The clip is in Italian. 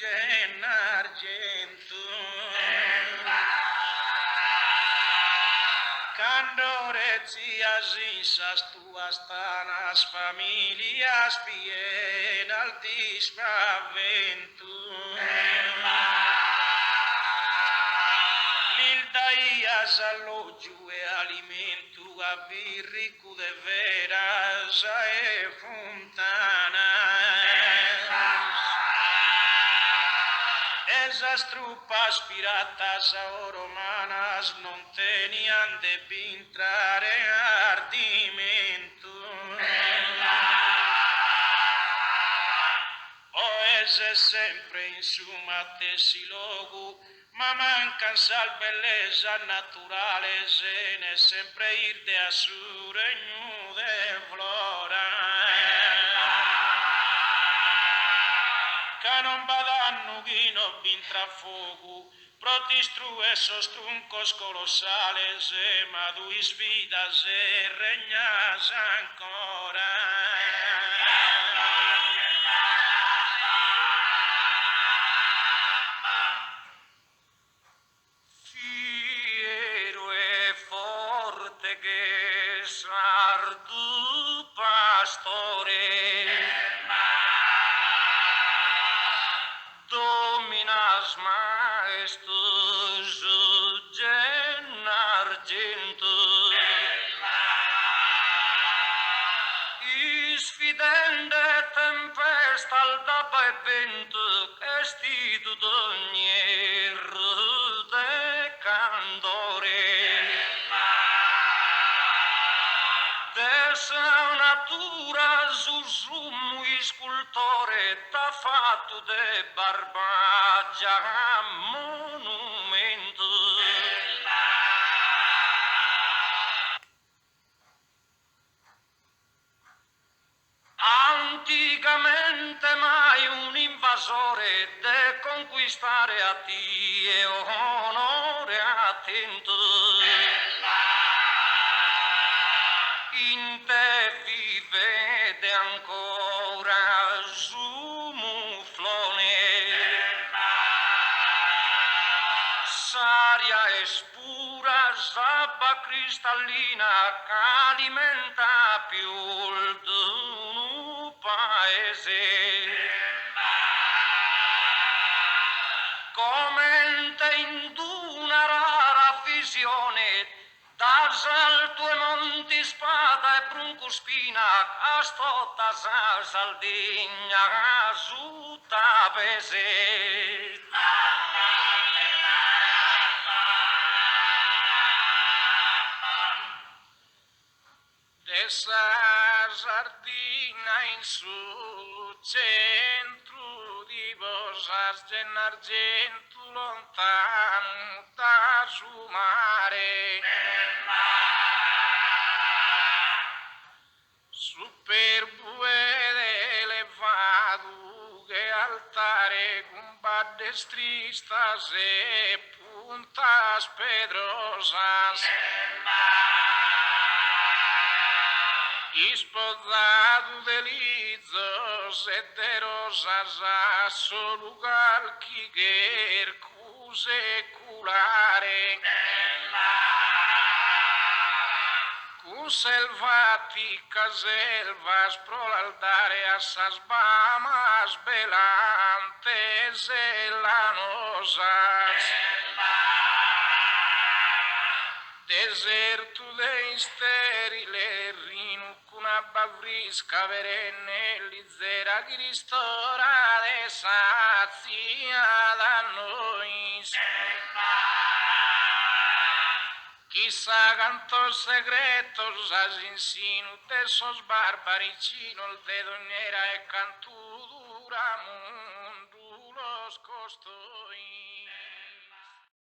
en argento. Candore zias isas tuas tanas familias bien altisma ventu. Lildaias alloggio e alimento a virricu de veras e fontanas. Esas trupas piratas romanas non tenían de pintrar en ardimento. O ese sempre in suma tesi logo, ma mancan sal bellezas naturales en es sempre ir de a su regno de flora. Ca non badanno chi non vintra fogo, protistru esos truncos colossales, ma duis vidas e regnas ancora. Fiero e forte che sardu pastore, dominas maestus gen argento, isfidende tempesta al dapa e vento, estitu d'ogni de candore. Dessa natura sussumo scultore t'ha fatto de barbaggia monumento. Anticamente mai un invasore de conquistare a ti e onore attento. In te vivede ancora su muflone, saria e spura, sabba cristallina che alimenta più il d'un paese. Commente in una rara visione, das alto e monti spada e brunco spina, astota sa saldigna su tapese. Dessa sardina in su centro di vosas gen argento lontano da su mare. Superbo ed elevado che altare con baddes tristas e puntas pedrosas. Ispodado de lizos e de rosas a su lugar quiguer cuseculare. Cu selvaticas selvas pro l'aldare a sas bamas belantes e lanosas. Deserto de sterile rinu cuna bavrisca verenne lizera gristora de sazia da nois. Quizá cantos secretos as insinu de esos barbaricinos de doñera e cantu dura mundo los costoi.